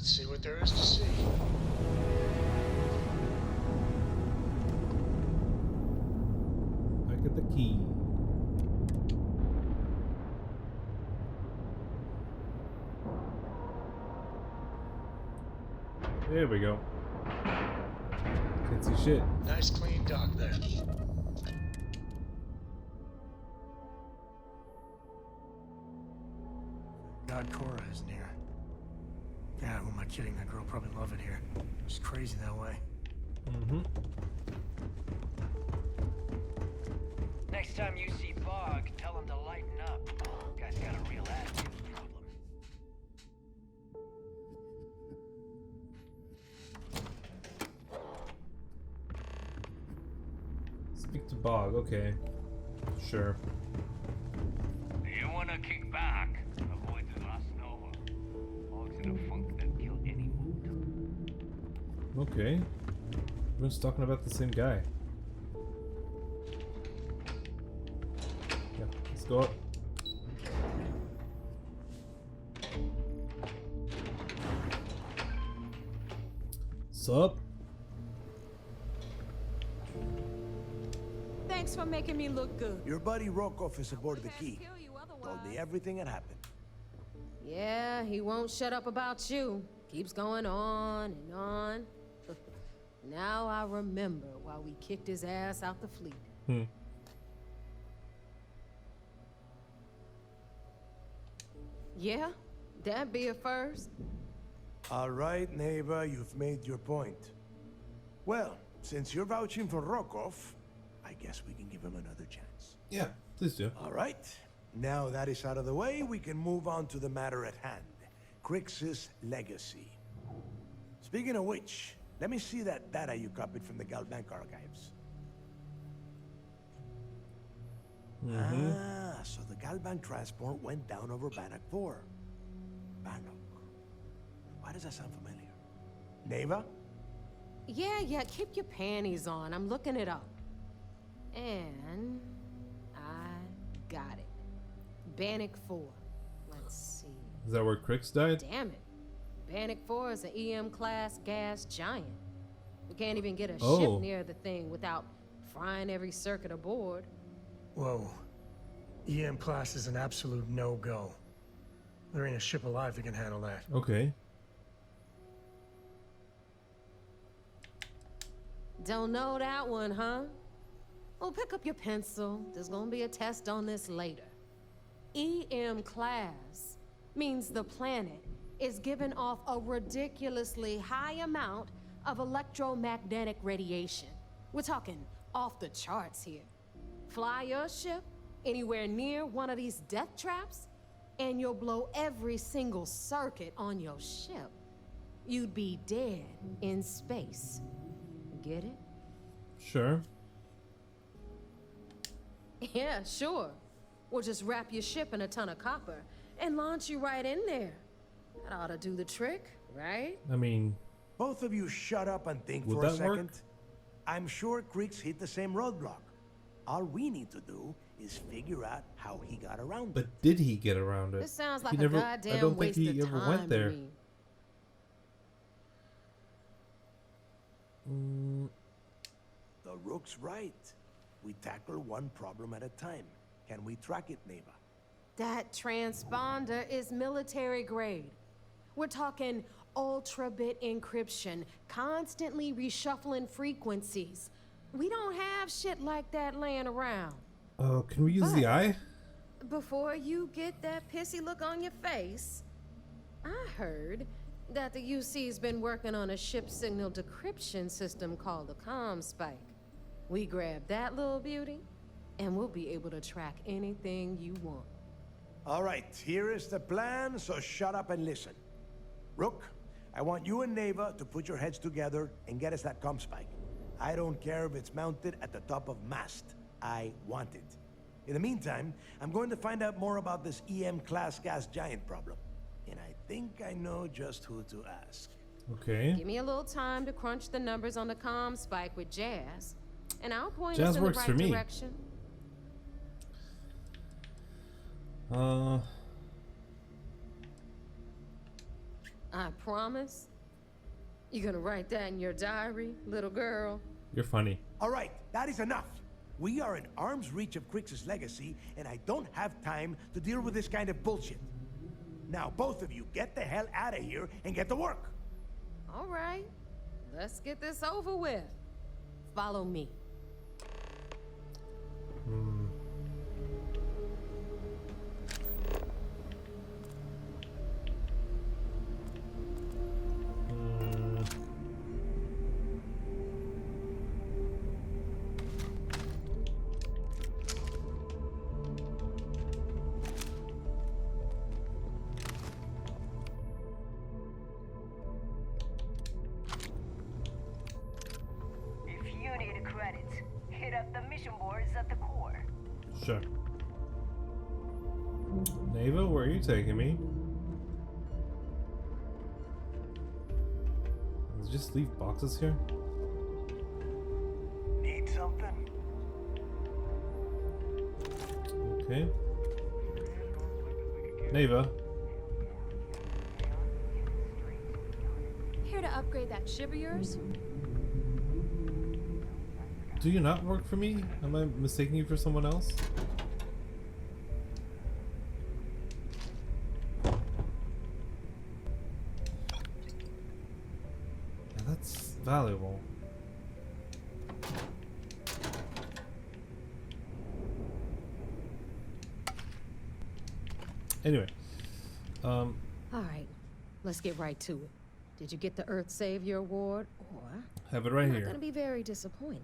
Let's see what there is to see. I get the key. There we go. Can't see shit. Nice clean dock there. God, Cora isn't here. God, who am I kidding? That girl probably love it here. She's crazy that way. Mm-hmm. Next time you see Bog, tell him to lighten up. Guy's got a real attitude problem. Speak to Bog, okay. Sure. You wanna kick back? Avoid the last Nova. Bog's in a funk that'll kill any mood. Okay. Everyone's talking about the same guy. Yeah, let's go up. Sup? Thanks for making me look good. Your buddy Rokov is aboard the key. Kill you Told me otherwise. everything that happened. Yeah, he won't shut up about you. Keeps going on and on. Now I remember why we kicked his ass out the fleet. Yeah, that'd be a first. All right, neighbor, you've made your point. Well, since you're vouching for Rokov, I guess we can give him another chance. Yeah, please do. All right. Now that is out of the way, we can move on to the matter at hand. Crix's legacy. Speaking of which, let me see that data you copied from the Galbank archives. Ah, so the Galbank transport went down over Bannock 4. Bannock. Why does that sound familiar? Neva? Yeah, keep your panties on. I'm looking it up. And I got it. Bannock 4. Let's see. Is that where Crix died? Damn it. Bannock 4 is an EM-class gas giant. We can't even get a Oh. ship near the thing without frying every circuit aboard. Whoa. EM class is an absolute no-go. There ain't a ship alive that can handle that. Okay. Don't know that one, huh? Well, pick up your pencil. There's gonna be a test on this later. EM class means the planet is giving off a ridiculously high amount of electromagnetic radiation. We're talking off the charts here. Fly your ship anywhere near one of these death traps, and you'll blow every single circuit on your ship. You'd be dead in space. Get it? Sure. Yeah, sure. We'll just wrap your ship in a ton of copper and launch you right in there. That ought to do the trick, right? I mean, Both of you shut up and think Would for a that work? second. I'm sure Crix hit the same roadblock. All we need to do is figure out how he got around it. but did he get around it? This sounds He like never- a goddamn I don't think waste he of ever time went there. to me. The Rook's right. We tackle one problem at a time. Can we track it, Neva? That transponder is military grade. We're talking ultra-bit encryption, constantly reshuffling frequencies. We don't have shit like that laying around. Can we use the But- eye? Before you get that pissy look on your face, I heard that the UC's been working on a ship signal decryption system called the ComSpike. We grab that little beauty, and we'll be able to track anything you want. All right, here is the plan, so shut up and listen. Rook, I want you and Neva to put your heads together and get us that ComSpike. I don't care if it's mounted at the top of mast. I want it. In the meantime, I'm going to find out more about this EM-class gas giant problem. And I think I know just who to ask. Okay. Give me a little time to crunch the numbers on the ComSpike with Jazz, and I'll point Jazz us in the works right for me. direction. I promise. You gonna write that in your diary, little girl? You're funny. All right, that is enough. We are in arm's reach of Crix's legacy, and I don't have time to deal with this kind of bullshit. Now, both of you, get the hell out of here and get to work. All right, let's get this over with. Follow me. If you need credits, hit up the mission boards at the core. Sure. Neva, where are you taking me? Let's just leave boxes here. Need something? Okay. Neva. Here to upgrade that ship of yours? Do you not work for me? Am I mistaking you for someone else? Yeah, that's valuable. Anyway, All right, let's get right to it. Did you get the Earth Savior Award? Or have it right I'm not here. gonna be very disappointed.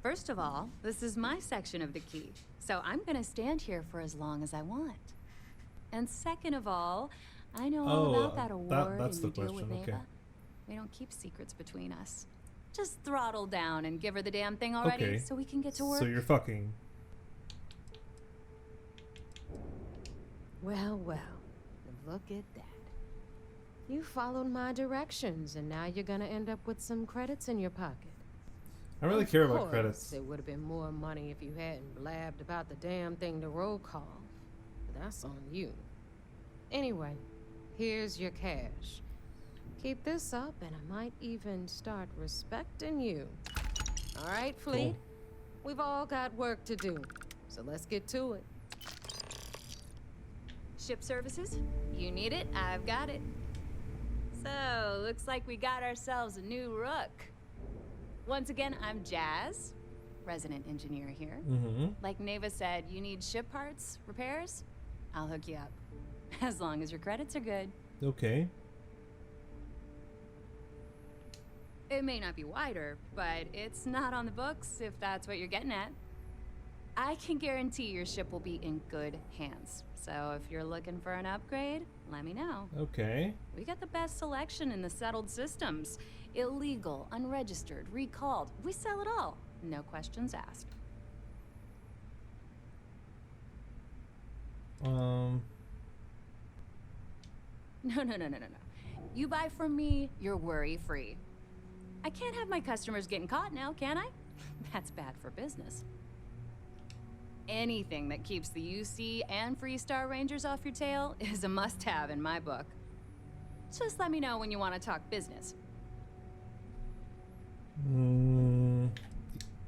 First of all, this is my section of the key, so I'm gonna stand here for as long as I want. And second of all, I know all Oh, about that award that's and the your deal with question, okay. Neva. We don't keep secrets between us. Just throttle down and give her the damn thing already, Okay. so we can get to work. So you're fucking. Well, well, look at that. You followed my directions, and now you're gonna end up with some credits in your pocket. I really Of care about course, credits. It would have been more money if you hadn't blabbed about the damn thing to roll call. But that's on you. Anyway, here's your cash. Keep this up, and I might even start respecting you. All right, Fleet? We've all got work to do, so let's get to it. Ship services? You need it, I've got it. So, looks like we got ourselves a new rook. Once again, I'm Jazz, resident engineer here. Mm-hmm. Like Neva said, you need ship parts, repairs? I'll hook you up. As long as your credits are good. Okay. It may not be wider, but it's not on the books if that's what you're getting at. I can guarantee your ship will be in good hands. So if you're looking for an upgrade, let me know. Okay. We got the best selection in the settled systems. Illegal, unregistered, recalled. We sell it all. No questions asked. Um. No. You buy from me, you're worry-free. I can't have my customers getting caught now, can I? That's bad for business. Anything that keeps the UC and Freestar Rangers off your tail is a must-have in my book. Just let me know when you want to talk business.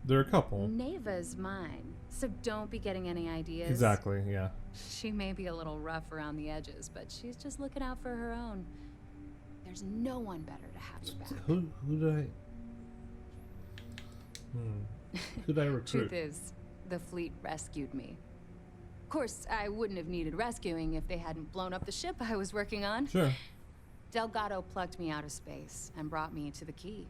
There are a couple. Neva's mine, so don't be getting any ideas. Exactly. Yeah. She may be a little rough around the edges, but she's just looking out for her own. There's no one better to have your back. Who did I? Who did I recruit? Truth is, the fleet rescued me. Of course, I wouldn't have needed rescuing if they hadn't blown up the ship I was working on. Sure. Delgado plucked me out of space and brought me to the key.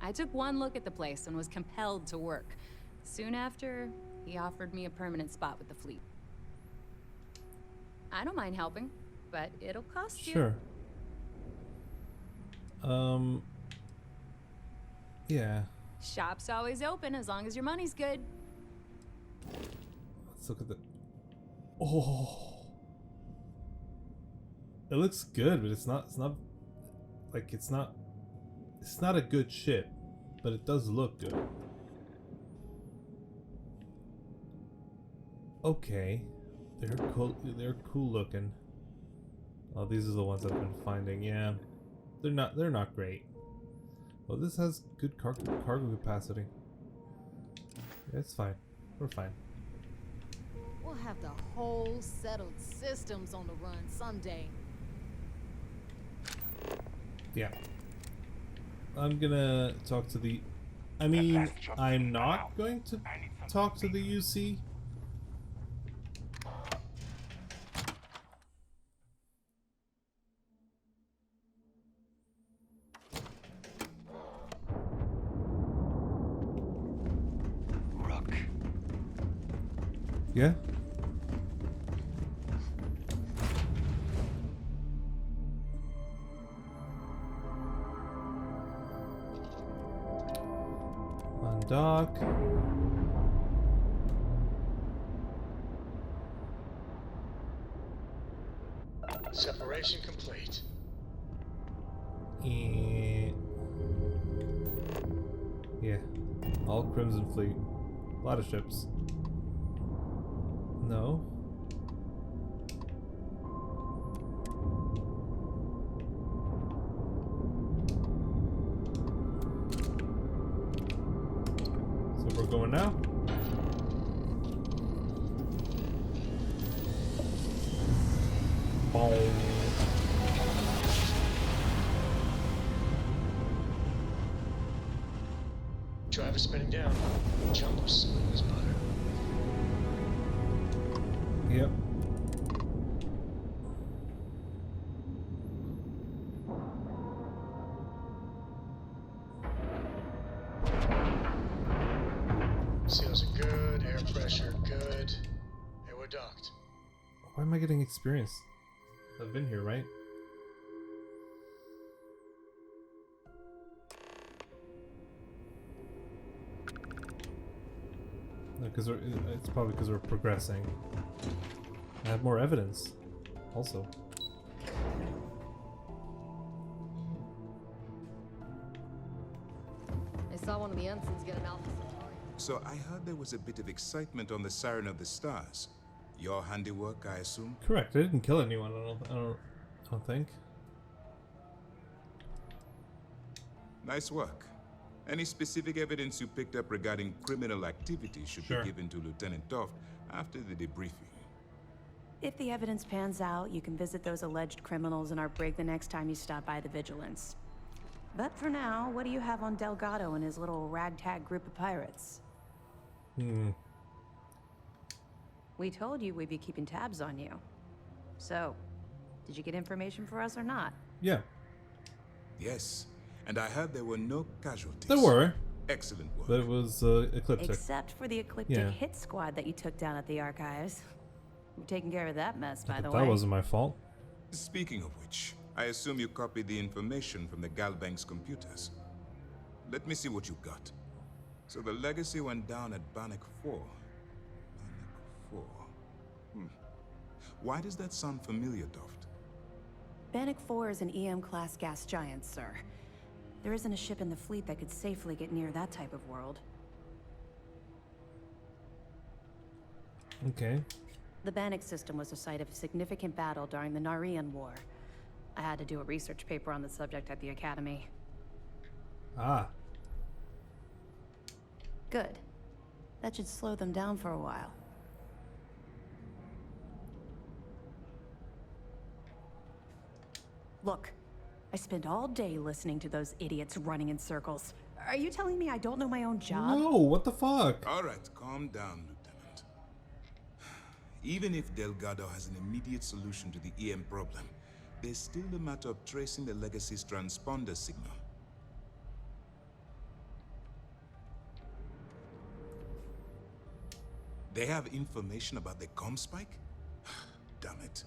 I took one look at the place and was compelled to work. Soon after, he offered me a permanent spot with the fleet. I don't mind helping, but it'll cost you. Sure. Yeah. Shop's always open as long as your money's good. Let's look at the. Oh. It looks good, but it's not. It's not. Like it's not. It's not a good ship, but it does look good. Okay. They're cool. They're cool looking. Oh, these are the ones I've been finding. Yeah, they're not great. Well, this has good cargo capacity. Yeah, it's fine. We're fine. We'll have the whole settled systems on the run someday. Yeah. I'm gonna talk to the... I mean, I'm not going to talk to the UC. Rook. Yeah? Undock. Separation complete. Yeah. All Crimson Fleet. A lot of ships. No. So we're going now? Boom. Driver spinning down. Jump smooth as butter. Yep. Seals are good, air pressure good. Hey, we're docked. Why am I getting experience? I've been here, right? No, because it's probably because we're progressing. I have more evidence, also. I saw one of the ensigns get an Alpha Centauri. So I heard there was a bit of excitement on the Siren of the Stars. Your handiwork, I assume? Correct. I didn't kill anyone. I don't think. Nice work. Any specific evidence you picked up regarding criminal activity should Sure. be given to Lieutenant Toft after the debriefing. If the evidence pans out, you can visit those alleged criminals in our brig the next time you stop by the Vigilance. But for now, what do you have on Delgado and his little ragtag group of pirates? We told you we'd be keeping tabs on you. So, did you get information for us or not? Yeah, Yes, and I heard there were no casualties. there were, Excellent work. but it was Ecliptic. Except for the Ecliptic Yeah. hit squad that you took down at the archives. We've taken care of that mess, by the That way. wasn't my fault. Speaking of which, I assume you copied the information from the Galbank's computers. Let me see what you got. So the legacy went down at Bannock 4. Bannock 4. Why does that sound familiar, Toft? Bannock 4 is an EM-class gas giant, sir. There isn't a ship in the fleet that could safely get near that type of world. Okay. The Bannock system was the site of a significant battle during the Narian War. I had to do a research paper on the subject at the Academy. Ah. Good. That should slow them down for a while. Look, I spent all day listening to those idiots running in circles. Are you telling me I don't know my own job? No, what the fuck? All right, calm down, Lieutenant. Even if Delgado has an immediate solution to the EM problem, there's still the matter of tracing the Legacy's transponder signal. They have information about the comm spike? Damn it.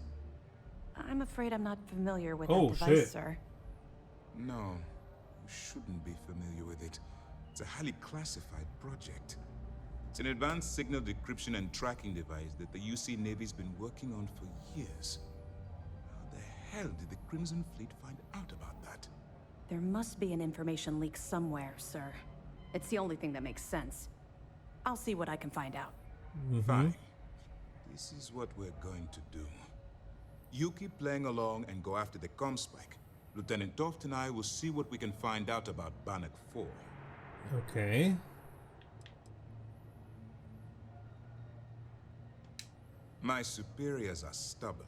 I'm afraid I'm not familiar with Oh, that device, shit. sir. No, you shouldn't be familiar with it. It's a highly classified project. It's an advanced signal decryption and tracking device that the UC Navy's been working on for years. How the hell did the Crimson Fleet find out about that? There must be an information leak somewhere, sir. It's the only thing that makes sense. I'll see what I can find out. Fine. This is what we're going to do. You keep playing along and go after the Comspike. Lieutenant Toft and I will see what we can find out about Bannock 4. Okay. My superiors are stubborn.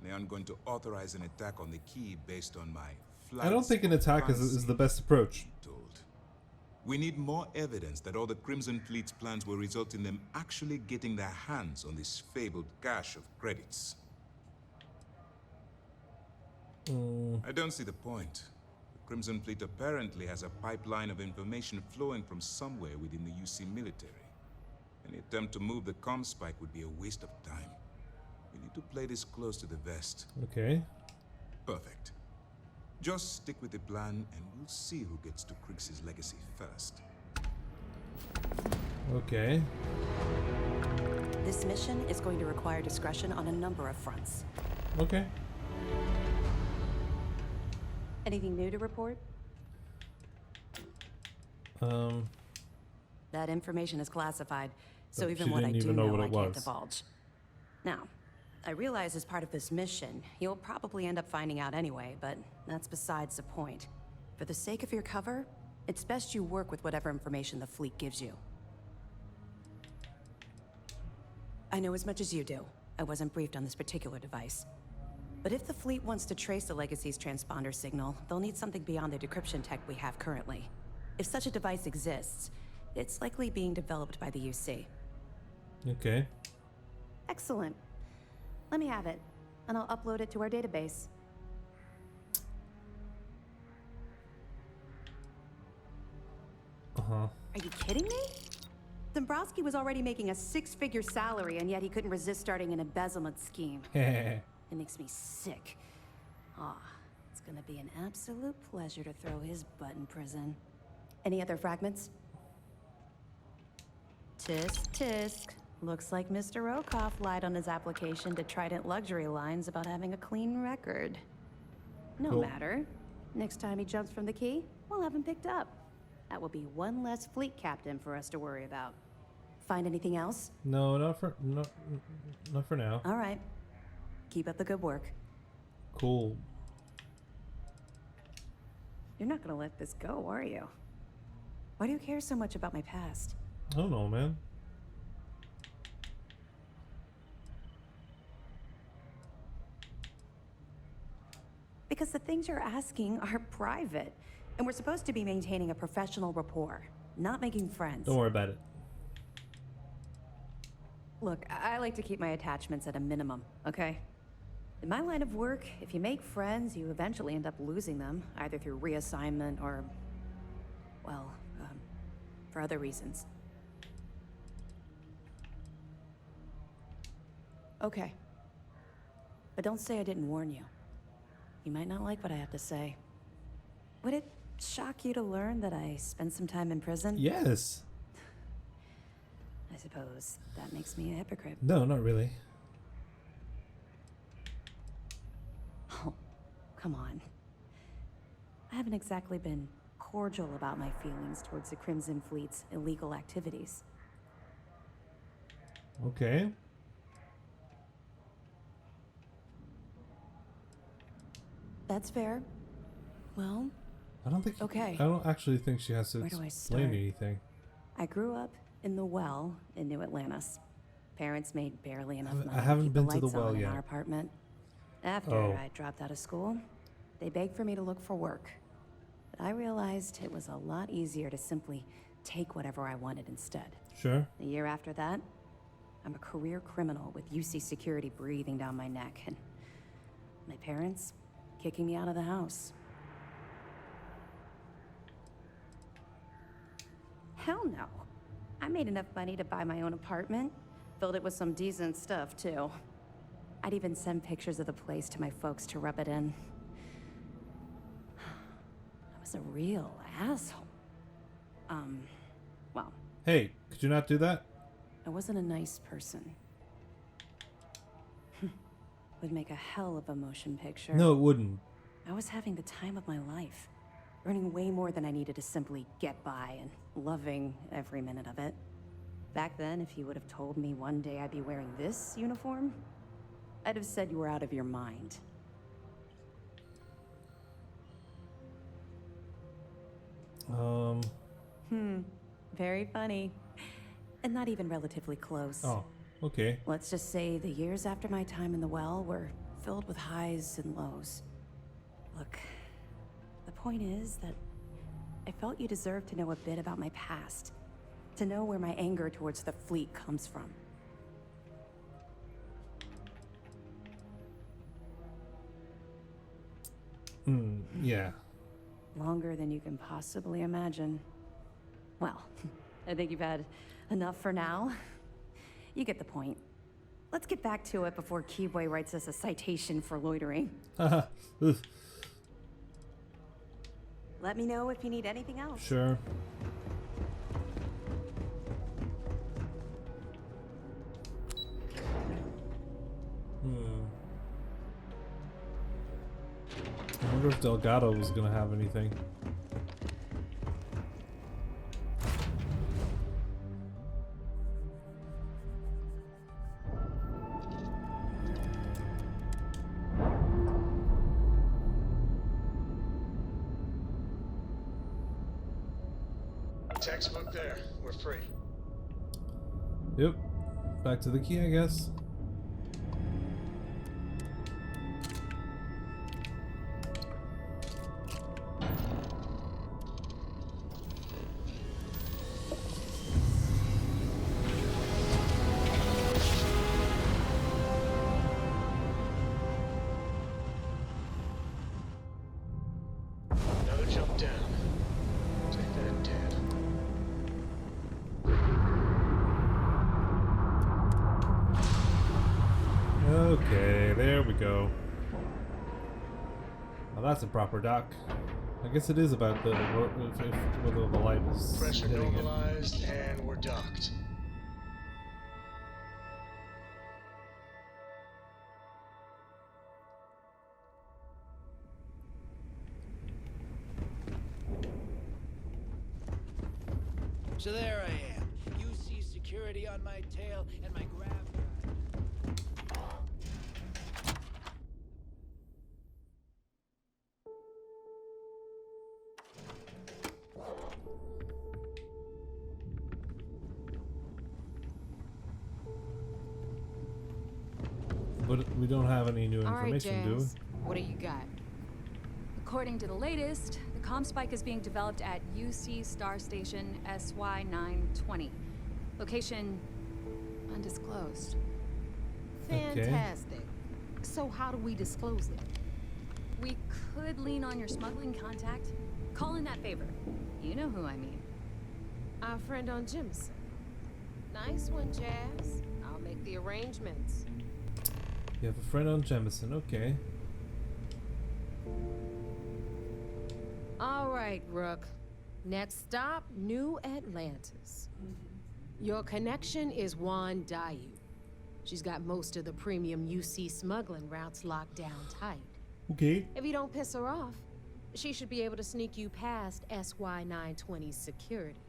They aren't going to authorize an attack on the key based on my I don't think an attack is the best approach. told. We need more evidence that all the Crimson Fleet's plans will result in them actually getting their hands on this fabled cache of credits. I don't see the point. The Crimson Fleet apparently has a pipeline of information flowing from somewhere within the UC military. Any attempt to move the Comspike would be a waste of time. We need to play this close to the vest. Okay. Perfect. Just stick with the plan and we'll see who gets to Krix's legacy first. Okay. This mission is going to require discretion on a number of fronts. Okay. Anything new to report? That information is classified, so But even she what I didn't do even know know what I it can't was. divulge. Now, I realize as part of this mission, you'll probably end up finding out anyway, but that's besides the point. For the sake of your cover, it's best you work with whatever information the fleet gives you. I know as much as you do. I wasn't briefed on this particular device. But if the fleet wants to trace the Legacy's transponder signal, they'll need something beyond the decryption tech we have currently. If such a device exists, it's likely being developed by the UC. Okay. Excellent. Let me have it, and I'll upload it to our database. Uh-huh. Are you kidding me? Dombrowski was already making a 6-figure salary, and yet he couldn't resist starting an embezzlement scheme. It makes me sick. It's gonna be an absolute pleasure to throw his butt in prison. Any other fragments? Tisk, tisk. Looks like Mr. Rokoff lied on his application to Trident Luxury Lines about having a clean record. No Cool. matter. Next time he jumps from the key, we'll have him picked up. That will be one less fleet captain for us to worry about. Find anything else? No, not for now. All right. Keep up the good work. Cool. You're not gonna let this go, are you? Why do you care so much about my past? I don't know, man. Because the things you're asking are private, and we're supposed to be maintaining a professional rapport, not making friends. Don't worry about it. Look, I like to keep my attachments at a minimum, okay? In my line of work, if you make friends, you eventually end up losing them, either through reassignment or, well, for other reasons. Okay. But don't say I didn't warn you. You might not like what I have to say. Would it shock you to learn that I spent some time in prison? Yes. I suppose that makes me a hypocrite. No, not really. Oh, come on. I haven't exactly been cordial about my feelings towards the Crimson Fleet's illegal activities. Okay. That's fair. Well, I don't think. Okay. I don't actually think she has to Where do I explain start? anything. I grew up in the Well in New Atlantis. Parents made barely enough money I haven't to keep been the to the lights Well on in yet. our apartment. After Oh. I dropped out of school, they begged for me to look for work. But I realized it was a lot easier to simply take whatever I wanted instead. Sure. A year after that, I'm a career criminal with UC security breathing down my neck, and my parents kicking me out of the house. Hell no. I made enough money to buy my own apartment. Filled it with some decent stuff, too. I'd even send pictures of the place to my folks to rub it in. I was a real asshole. Well, Hey, could you not do that? I wasn't a nice person. Would make a hell of a motion picture. No, it wouldn't. I was having the time of my life. Earning way more than I needed to simply get by and loving every minute of it. Back then, if you would have told me one day I'd be wearing this uniform, I'd have said you were out of your mind. Very funny. And not even relatively close. Oh, okay. Let's just say the years after my time in the well were filled with highs and lows. Look, the point is that I felt you deserved to know a bit about my past. To know where my anger towards the fleet comes from. Yeah. Longer than you can possibly imagine. Well, I think you've had enough for now. You get the point. Let's get back to it before Keyboy writes us a citation for loitering. Let me know if you need anything else. Sure. I wonder if Delgado was gonna have anything. Textbook there. We're free. Yep. Back to the key, I guess. Another jump down. Take that, Dad. Okay, there we go. Well, that's a proper dock. I guess it is about the whether the light is Pressure hitting it. normalized, and we're docked. So there I am. You see security on my tail and my grab drive. But we don't have any new All right, information, do we? Jazz. What do you got? According to the latest, the comm spike is being developed at UC Starstation SY920. Location undisclosed. Fantastic. So how do we disclose it? We could lean on your smuggling contact. Call in that favor. You know who I mean. Our friend on Jimson. Nice one, Jazz. I'll make the arrangements. You have a friend on Jemison, okay. All right, Rook. Next stop, New Atlantis. Your connection is Juan Dayu. She's got most of the premium UC smuggling routes locked down tight. Okay. If you don't piss her off, she should be able to sneak you past SY920's security.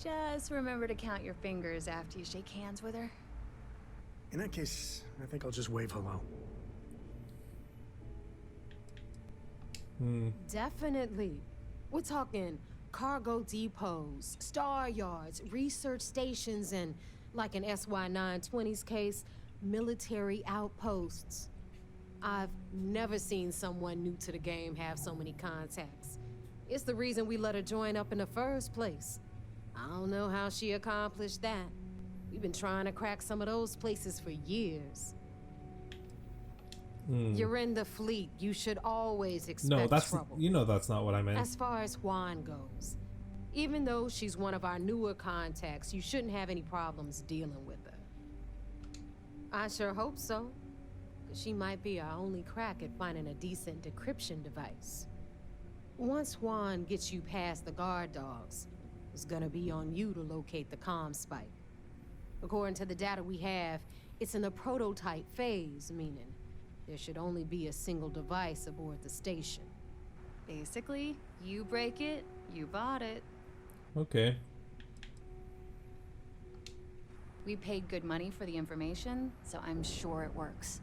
Just remember to count your fingers after you shake hands with her. In that case, I think I'll just wave hello. Definitely. We're talking cargo depots, star yards, research stations, and, like in SY920's case, military outposts. I've never seen someone new to the game have so many contacts. It's the reason we let her join up in the first place. I don't know how she accomplished that. We've been trying to crack some of those places for years. You're in the fleet. You should always expect No, that's trouble. you know that's not what I meant. As far as Juan goes, even though she's one of our newer contacts, you shouldn't have any problems dealing with her. I sure hope so, because she might be our only crack at finding a decent decryption device. Once Juan gets you past the guard dogs, it's gonna be on you to locate the comm spike. According to the data we have, it's in the prototype phase, meaning there should only be a single device aboard the station. Basically, you break it, you bought it. Okay. We paid good money for the information, so I'm sure it works.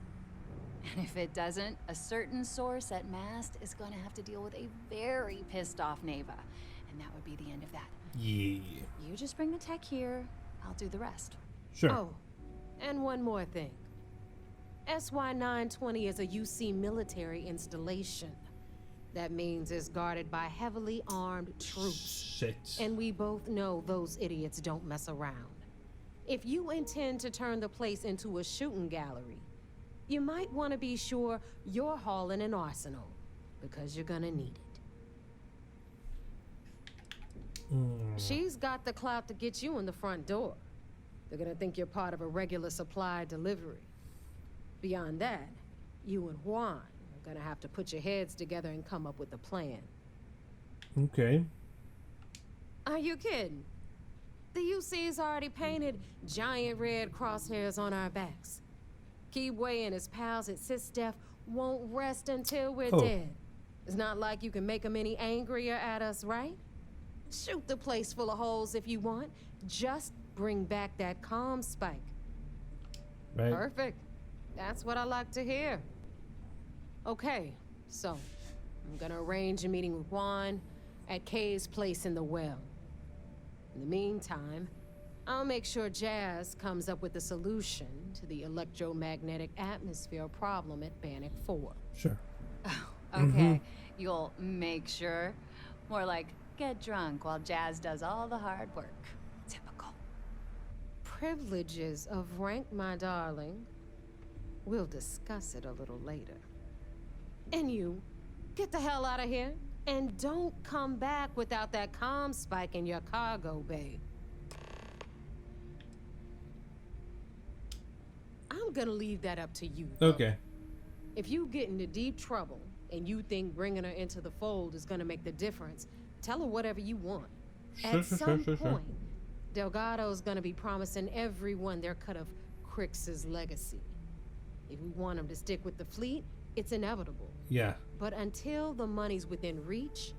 And if it doesn't, a certain source at Mast is going to have to deal with a very pissed off Neva. And that would be the end of that. Yeah. You just bring the tech here, I'll do the rest. Sure. Oh, and one more thing. SY-920 is a UC military installation. That means it's guarded by heavily armed troops. Shit. And we both know those idiots don't mess around. If you intend to turn the place into a shooting gallery, you might want to be sure you're hauling an arsenal, because you're gonna need it. She's got the clout to get you in the front door. They're gonna think you're part of a regular supply delivery. Beyond that, you and Juan are gonna have to put your heads together and come up with a plan. Okay. Are you kidding? The UC's already painted giant red crosshairs on our backs. Keyway and his pals at SysDef won't rest until we're dead. It's not like you can make them any angrier at us, right? Shoot the place full of holes if you want. Just bring back that comm spike. Right. Perfect. That's what I like to hear. Okay, so I'm gonna arrange a meeting with Juan at Kay's place in the well. In the meantime, I'll make sure Jazz comes up with a solution to the electromagnetic atmosphere problem at Bannock 4. Sure. Okay, you'll make sure. More like, get drunk while Jazz does all the hard work. Typical. Privileges of rank, my darling. We'll discuss it a little later. And you, get the hell out of here. And don't come back without that comm spike in your cargo bay. I'm gonna leave that up to you. Okay. If you get into deep trouble and you think bringing her into the fold is gonna make the difference, tell her whatever you want. At some point, Delgado's gonna be promising everyone their cut of Crix's legacy. If we want him to stick with the fleet, it's inevitable. Yeah. But until the money's within reach,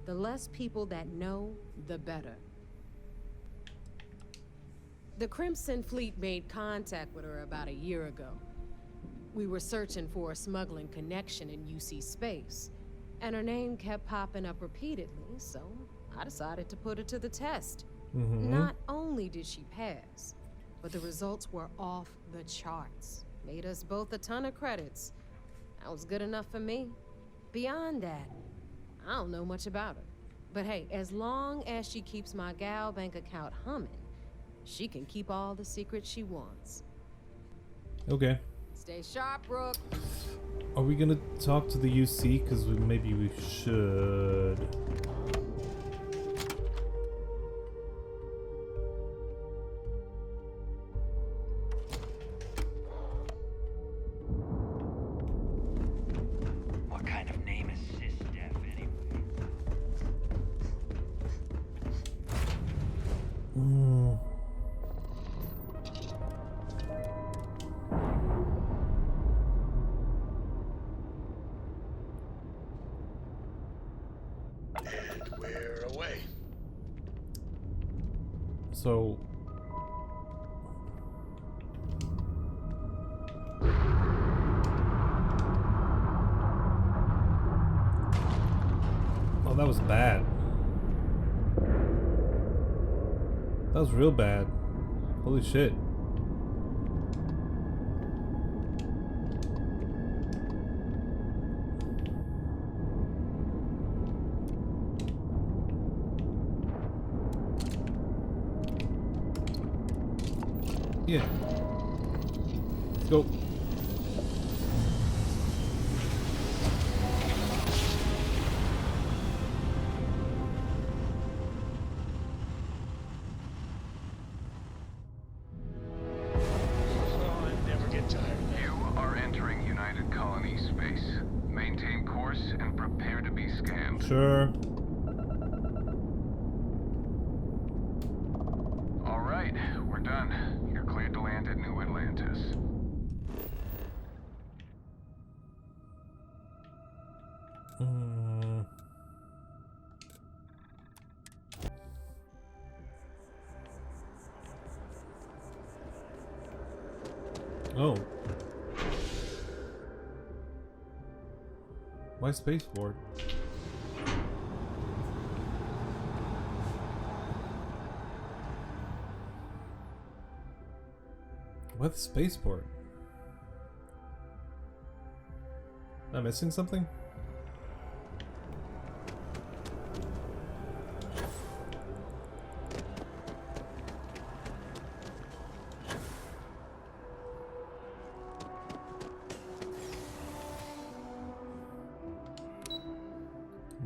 the less people that know, the better. The Crimson Fleet made contact with her about a year ago. We were searching for a smuggling connection in UC space, and her name kept popping up repeatedly, so I decided to put her to the test. Not only did she pass, but the results were off the charts. Made us both a ton of credits. That was good enough for me. Beyond that, I don't know much about her. But hey, as long as she keeps my gal bank account humming, she can keep all the secrets she wants. Okay. Stay sharp, Rook. Are we gonna talk to the UC? Because maybe we should. What kind of name is SysDef anyway? And we're away. So. Oh, that was bad. That was real bad. Holy shit. Yeah. Let's go. Oh, I never get tired of that. You are entering United Colony space. Maintain course and prepare to be scanned. Sure. All right, we're done. You're cleared to land at New Atlantis. Oh. Why spaceport? Why the spaceport? Am I missing something?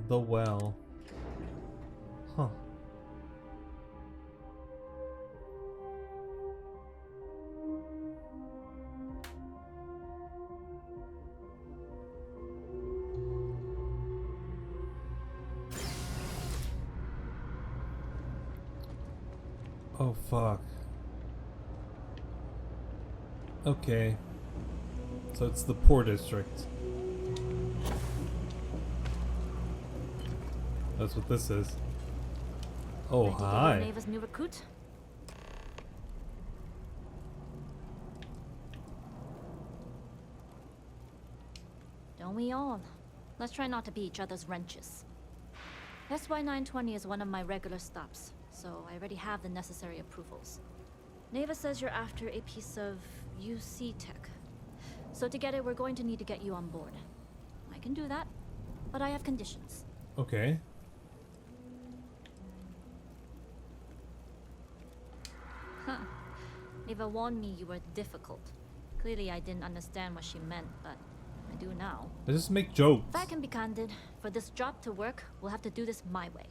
The well. Huh. Oh fuck. Okay. So it's the poor district. That's what this is. Oh, Ready to hi. get Neva's new recruit? Don't we all? Let's try not to be each other's wrenches. SY-920 is one of my regular stops, so I already have the necessary approvals. Neva says you're after a piece of UC tech. So to get it, we're going to need to get you on board. I can do that, but I have conditions. Okay. Huh. Neva warned me you were difficult. Clearly I didn't understand what she meant, but I do now. I just make jokes. If I can be candid, for this job to work, we'll have to do this my way.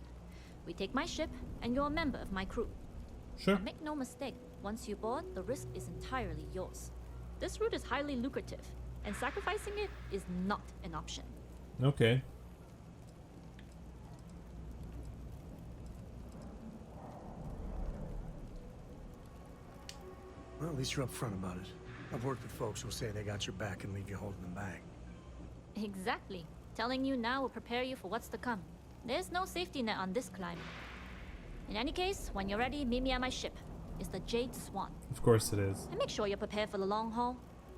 We take my ship, and you're a member of my crew. Sure. But make no mistake, once you board, the risk is entirely yours. This route is highly lucrative, and sacrificing it is not an option. Okay. Well, at least you're upfront about it. I've worked with folks who'll say they got your back and leave you holding them back. Exactly. Telling you now will prepare you for what's to come. There's no safety net on this climb. In any case, when you're ready, meet me at my ship. It's the Jade Swan. Of course it is. And make sure you're prepared for the long haul.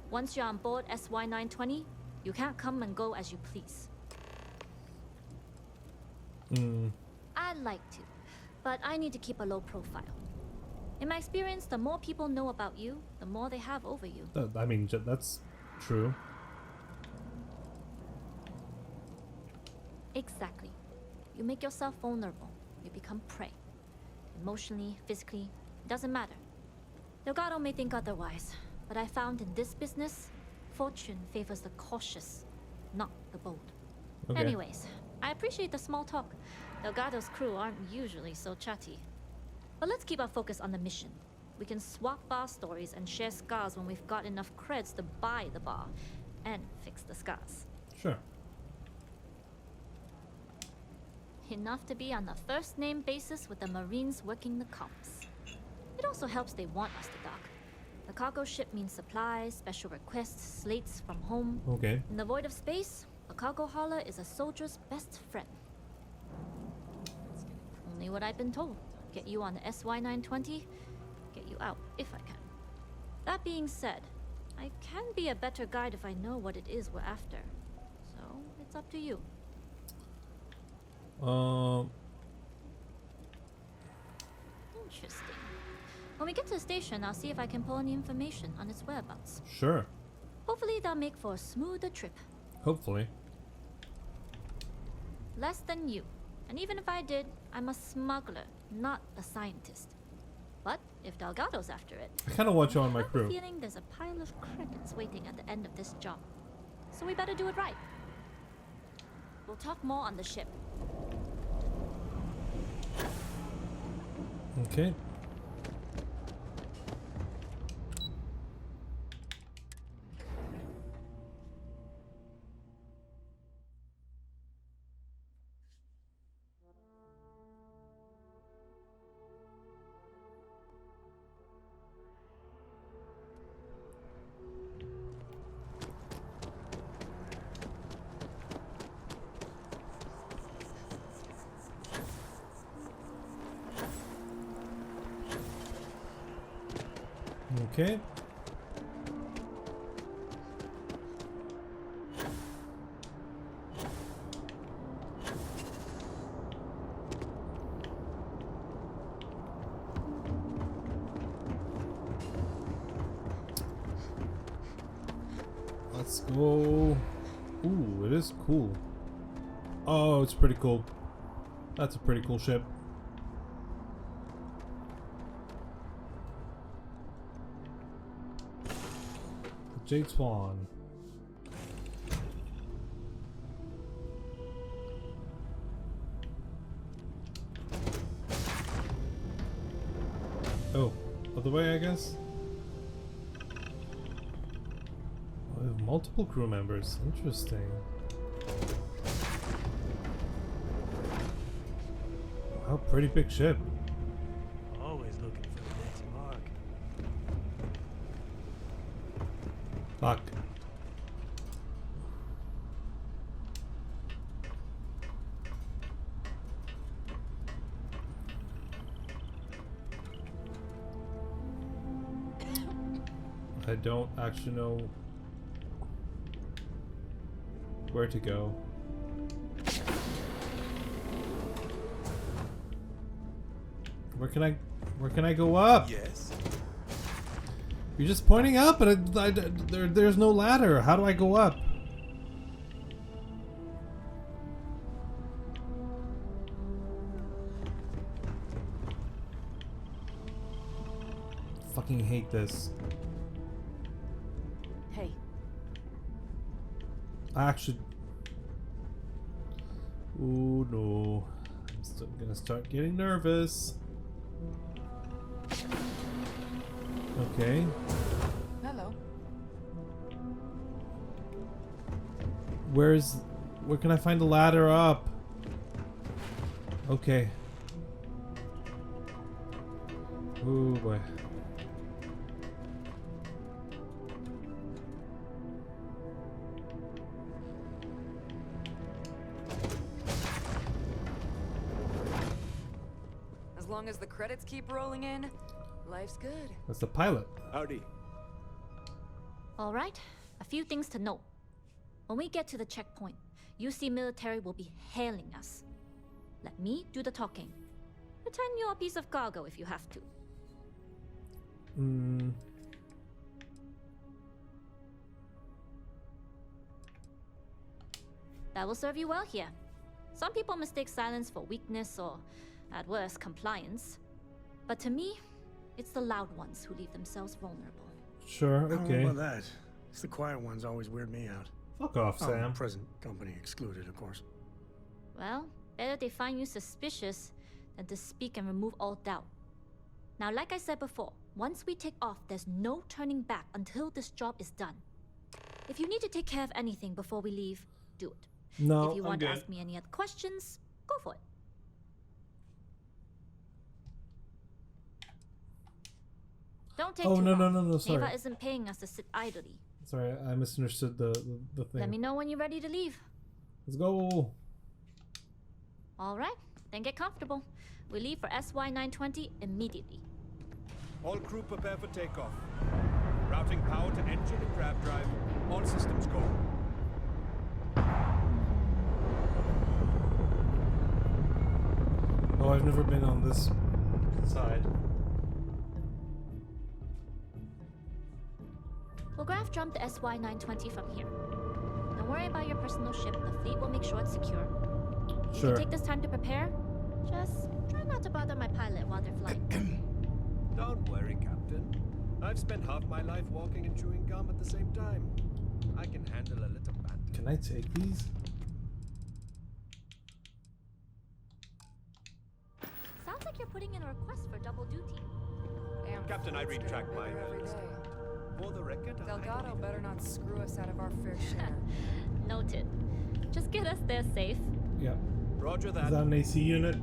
Once you're on board SY-920, you can't come and go as you please. I'd like to, but I need to keep a low profile. In my experience, the more people know about you, the more they have over you. I mean, that's true. Exactly. You make yourself vulnerable. You become prey. Emotionally, physically, doesn't matter. Delgado may think otherwise, but I found in this business, fortune favors the cautious, not the bold. Okay. Anyways, I appreciate the small talk. Delgado's crew aren't usually so chatty. But let's keep our focus on the mission. We can swap bar stories and share scars when we've got enough creds to buy the bar and fix the scars. Sure. Enough to be on a first-name basis with the Marines working the comps. It also helps they want us to dock. The cargo ship means supplies, special requests, slates from home. Okay. In the void of space, a cargo hauler is a soldier's best friend. Only what I've been told. Get you on the SY-920, get you out if I can. That being said, I can be a better guide if I know what it is we're after. So, it's up to you. Interesting. When we get to the station, I'll see if I can pull any information on its whereabouts. Sure. Hopefully that'll make for a smoother trip. Hopefully. Less than you. And even if I did, I'm a smuggler, not a scientist. But if Delgado's after it, I kind of want you on my I have crew. a feeling there's a pile of credits waiting at the end of this job. So we better do it right. We'll talk more on the ship. Okay. Okay. Let's go. Ooh, it is cool. Oh, it's pretty cool. That's a pretty cool ship. Jade Swan. Oh, other way, I guess. Oh, we have multiple crew members. Interesting. Wow, pretty big ship. Always looking for the next mark. Fuck. I don't actually know where to go. Where can I go up? Yes. You're just pointing up, and there's no ladder. How do I go up? Fucking hate this. Hey. I actually. Oh no. I'm gonna start getting nervous. Okay. Hello. Where can I find a ladder up? Okay. Oh boy. As long as the credits keep rolling in, life's good. That's the pilot. Howdy. All right, a few things to note. When we get to the checkpoint, UC military will be hailing us. Let me do the talking. Pretend you're a piece of cargo if you have to. That will serve you well here. Some people mistake silence for weakness or, at worst, compliance. But to me, it's the loud ones who leave themselves vulnerable. Sure, I don't okay. know about that. It's the quiet ones always weird me out. Fuck off, Sam. Present company excluded, of course. Well, better they find you suspicious than to speak and remove all doubt. Now, like I said before, once we take off, there's no turning back until this job is done. If you need to take care of anything before we leave, do it. No, if you I'm want good. to ask me any other questions, go for it. Don't take Oh, too no, no, long. no, no, sorry. Neva isn't paying us to sit idly. Sorry, I misunderstood the thing. Let me know when you're ready to leave. Let's go. All right, then get comfortable. We leave for SY-920 immediately. All crew prepare for takeoff. Routing power to engine and grav drive. All systems go. Oh, I've never been on this side. We'll graph jump the SY-920 from here. Don't worry about your personal ship. The fleet will make sure it's secure. If Sure. you take this time to prepare, just try not to bother my pilot while they're flying. Don't worry, Captain. I've spent half my life walking and chewing gum at the same time. I can handle a little banter. Can I take these? Sounds like you're putting in a request for double duty. Captain, I retract my words. For the record, Delgado better not screw us out of our fair share. Noted. Just get us there safe. Yeah. Roger Is that an AC unit?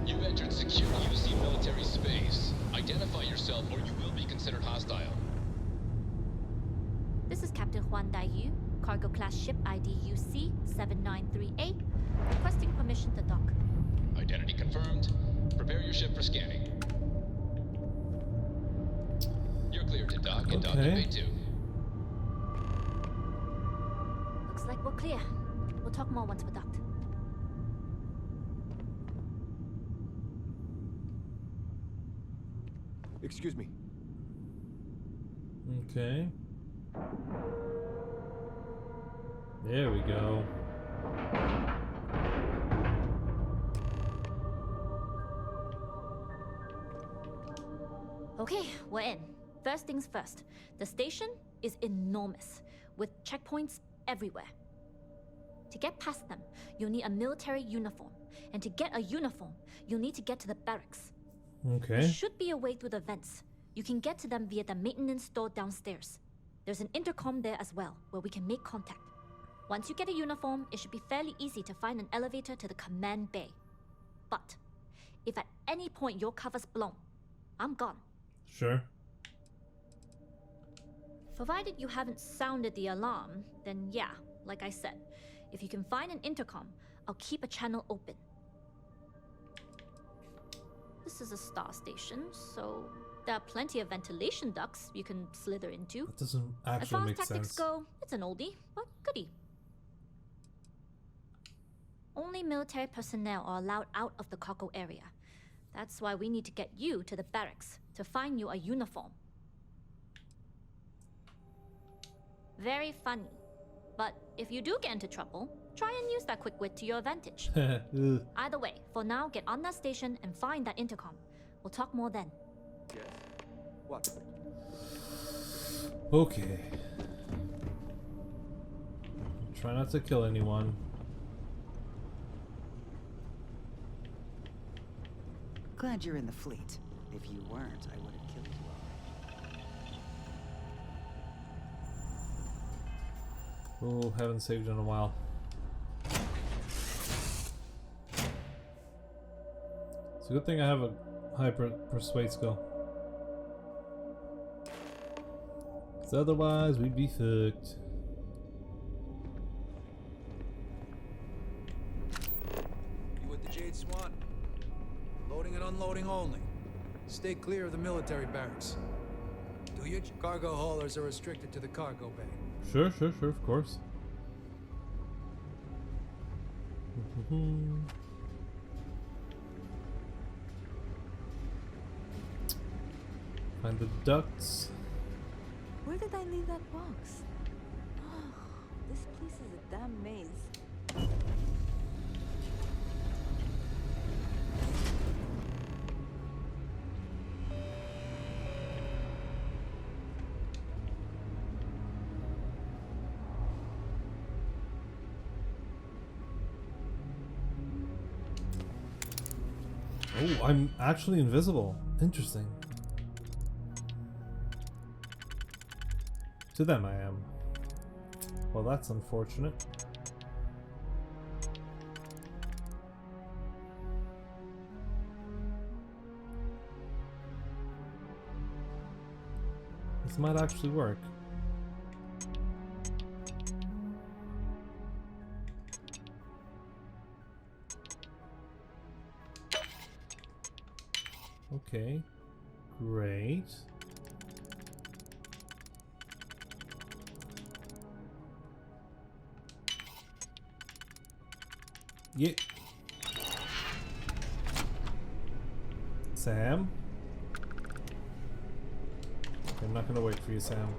You entered secure UC military space. Identify yourself or you will be considered hostile. This is Captain Huan Daiyu, cargo class ship ID UC-793A, requesting permission to dock. Identity confirmed. Prepare your ship for scanning. You're cleared to dock in Dock Okay. Bay 2. Looks Looks like we're clear. We'll talk more once we're docked. Excuse me. Okay. There we go. Okay, we're in. First things first. The station is enormous, with checkpoints everywhere. To get past them, you'll need a military uniform. And to get a uniform, you'll need to get to the barracks. Okay. There should be a way through the vents. You can get to them via the maintenance store downstairs. There's an intercom there as well, where we can make contact. Once you get a uniform, it should be fairly easy to find an elevator to the command bay. But if at any point your cover's blown, I'm gone. Sure. Provided you haven't sounded the alarm, then yeah, like I said, if you can find an intercom, I'll keep a channel open. This is a star station, so there are plenty of ventilation ducts you can slither into. That doesn't As actually far as make tactics sense. go, it's an oldie, but goodie. Only military personnel are allowed out of the cargo area. That's why we need to get you to the barracks to find you a uniform. Very funny. But if you do get into trouble, try and use that quick wit to your advantage. Ugh. Either way, for now, get on that station and find that intercom. We'll talk more then. Yes. What? Okay. Try not to kill anyone. Glad you're in the fleet. If you weren't, I would have killed you already. Oh, haven't saved in a while. It's a good thing I have a high persuade skill. 'Cause otherwise, we'd be fucked. You with the Jade Swan? Loading and unloading only. Stay clear of the military barracks. Do you? Cargo haulers are restricted to the cargo bay. Sure, of course. Find the ducts. Where did I leave that box? This place is a damn maze. Oh, I'm actually invisible. Interesting. To them I am. Well, that's unfortunate. This might actually work. Okay, great. Yeah. Sam? I'm not gonna wait for you, Sam.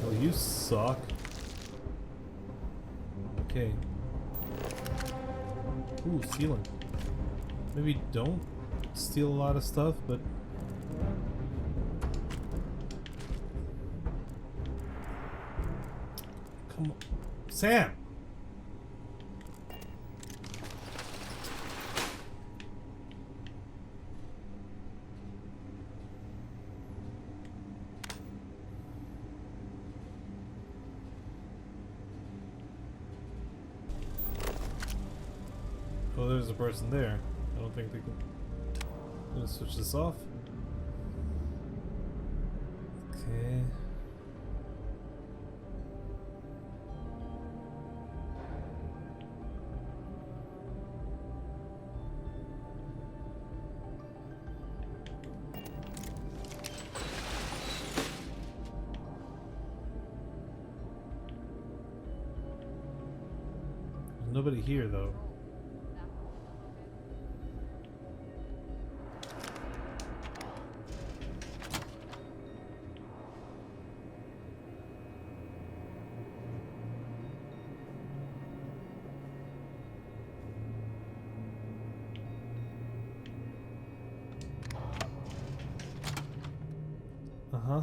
Oh, you suck. Okay. Ooh, stealing. Maybe don't steal a lot of stuff, but... Come on. Sam! Oh, there's a person there. I don't think they can. I'm gonna switch this off. Okay. There's nobody here though. Uh-huh.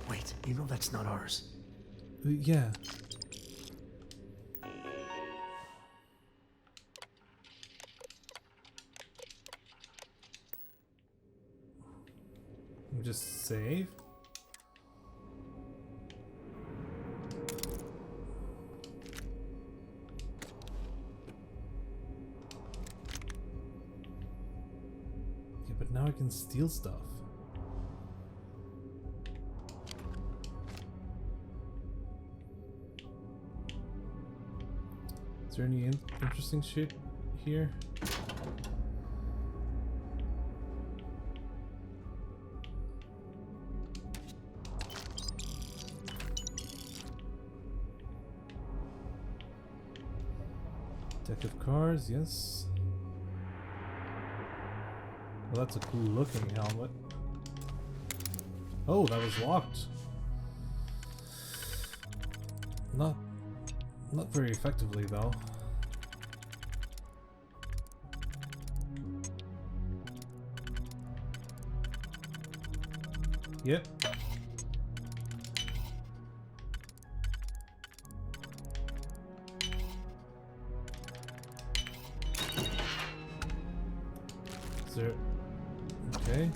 Wait, you know that's not ours. Yeah. Just save. Yeah, but now I can steal stuff. Is there any interesting shit here? Deck of cards, yes. Well, that's a cool looking helmet. Oh, that was locked. Not very effectively though. Yep. Is there... Okay.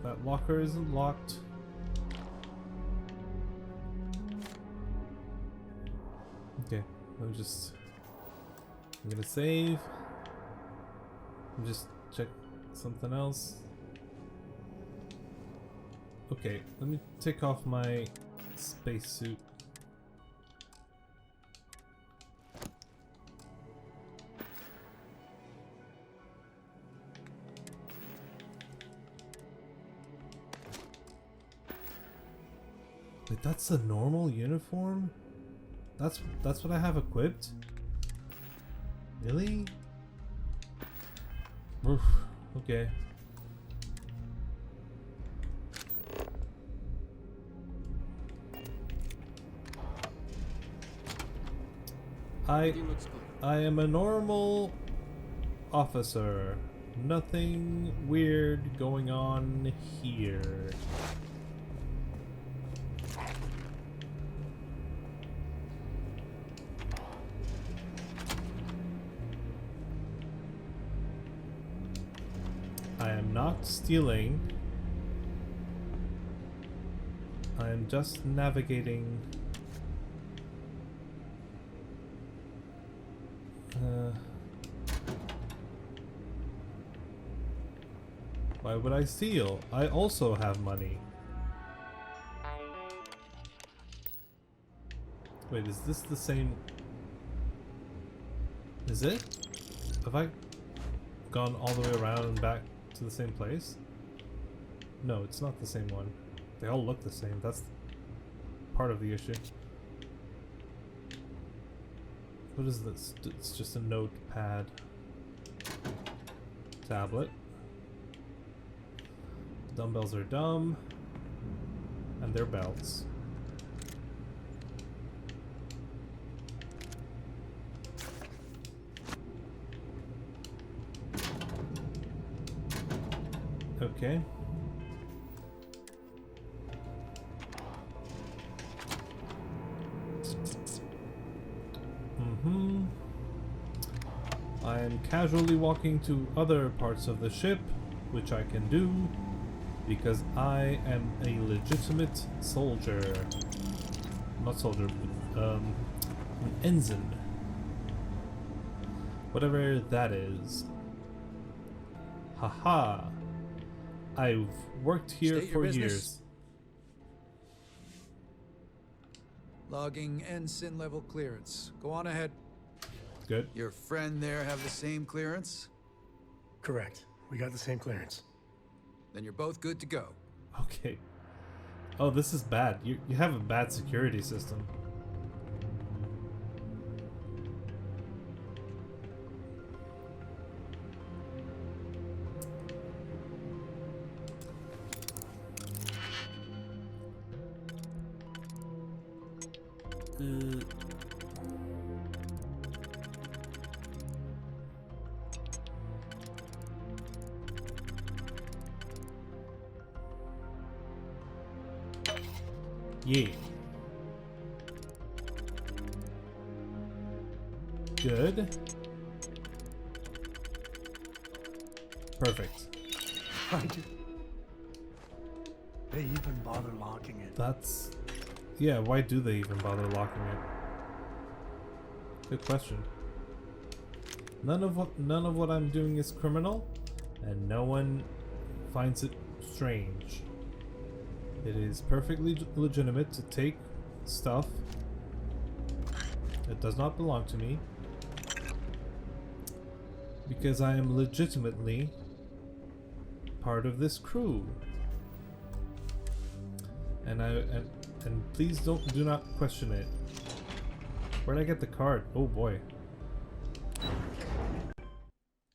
That locker isn't locked. Okay, I'm gonna save. And just check something else. Okay, let me take off my spacesuit. Wait, that's a normal uniform? That's what I have equipped? Really? Oof, okay. I am a normal officer. Nothing weird going on here. I am not stealing. I am just navigating. Why would I steal? I also have money. Wait, is this the same? Is it? Have I gone all the way around and back to the same place? No, it's not the same one. They all look the same. That's part of the issue. What is this? It's just a notepad. Tablet. Dumbbells are dumb. And they're belts. Okay. I am casually walking to other parts of the ship, which I can do. Because I am a legitimate soldier. Not soldier, but, an ensign. Whatever that is. Haha. I've worked here State your for business. years. Logging ensign level clearance. Go on ahead. Good. Your friend there have the same clearance? Correct. We got the same clearance. Then you're both good to go. Okay. Oh, this is bad. You have a bad security system. Yeah. Good. Perfect. They even bother locking it. That's... Yeah, why do they even bother locking it? Good question. None of what I'm doing is criminal, and no one finds it strange. It is perfectly legitimate to take stuff that does not belong to me, because I am legitimately part of this crew. And please do not question it. Where'd I get the card? Oh boy.